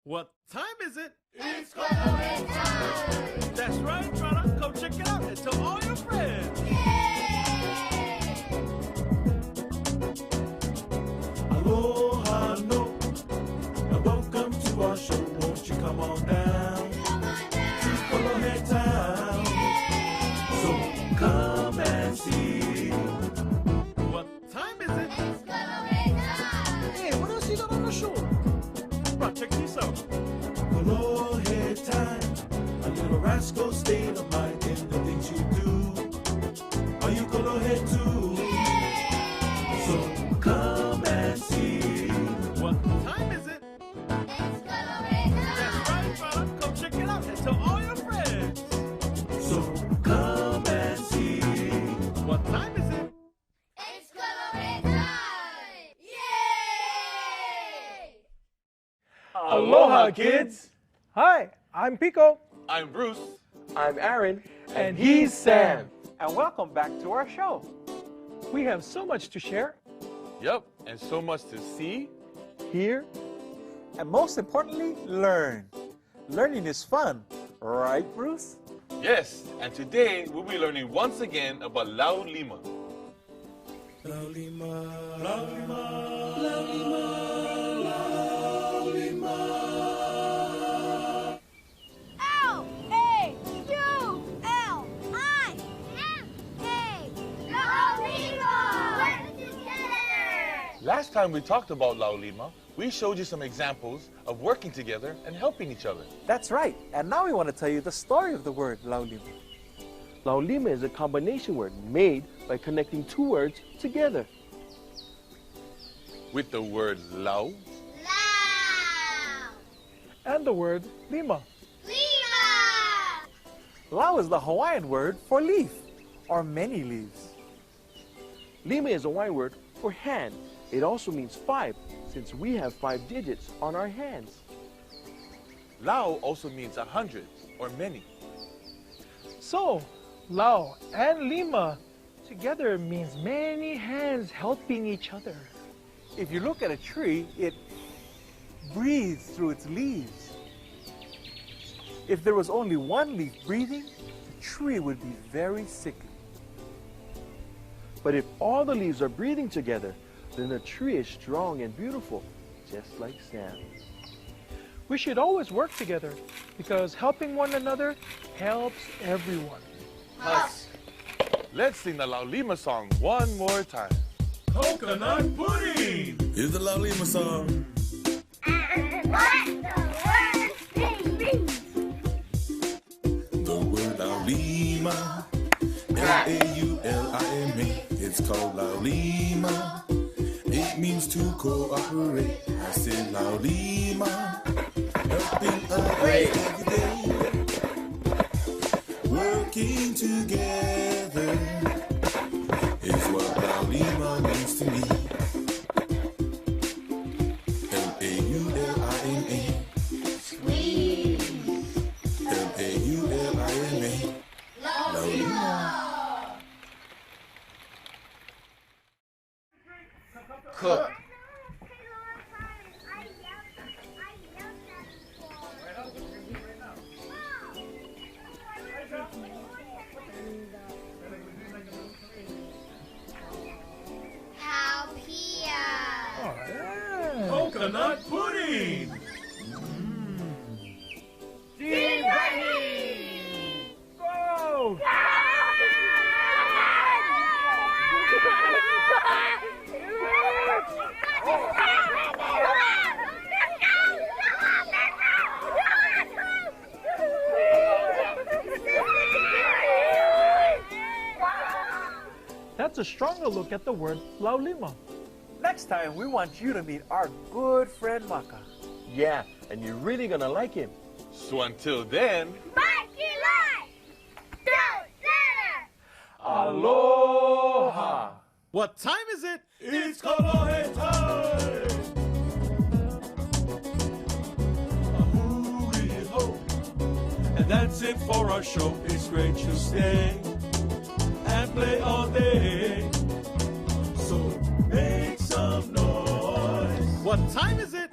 What time is it? It's Kolohe Time! That's right, brother. Come check it out and tell all your friends. Yay! Aloha, no. Now welcome to our show. Won't you come on down? Come on down! To Kolohe Time. Yay! So come and see. What time is it? It's Kolohe Time! Hey, what else you got on the show? Bro, check this out. Kolohe Time. A little rascal state of mind in the things you do. Are you Kolohe too? Yay! So come and see. What time is it? It's Kolohe That's Time! right, brother. Come check it out and tell all your friends. So come and see. What time is it? It's Kolohe Time! Yay! Aloha, kids! Hi, I'm Pico. I'm Bruce. I'm Aaron. And he's Sam. And welcome back to our show. We have so much to share, Yep, and so much to see. hear, And most importantly, learn. Learning is fun, right, Bruce? Yes, and today we'll be learning once again about Laulima. Laulima, Laulima, Laulima, Laulima. Last time we talked about Laulima, we showed you some examples of working together and helping each other. That's right. And now we want to tell you the story of the word Laulima. Laulima is a combination word made by connecting two words together. With the word lau, Loud! And the word lima. Lima! Lau is the Hawaiian word for leaf, or many leaves. Lima is a Hawaiian word for hand. It also means 5, since we have 5 digits on our hands. lau also means 100 or many. So, Lau and Lima together means many hands helping each other. If you look at a tree, it breathes through its leaves. If there was only one leaf breathing, the tree would be very sickly. But if all the leaves are breathing together, then the tree is strong and beautiful, just like Sam. We should always work together because helping one another helps everyone. Us. Let's sing the Laulima song one more time. Coconut pudding. Here's the Laulima song. The word Laulima, Laulima. It's called Laulima. It means to cooperate. I said Laulima, helping others every day. Working together is what Laulima means to me. Laulima. Sweet! Laulima. Laulima! Cook. Coconut pudding. Go! That's a stronger look at the word Laulima. Next time, we want you to meet our good friend Maka. Yeah, and you're really gonna like him. So until then, Aloha! what time is it? It's Kolohe Time. A-hoo-wee-ho. And that's it for our show. It's great to stay and play all day. So make some noise. What time is it?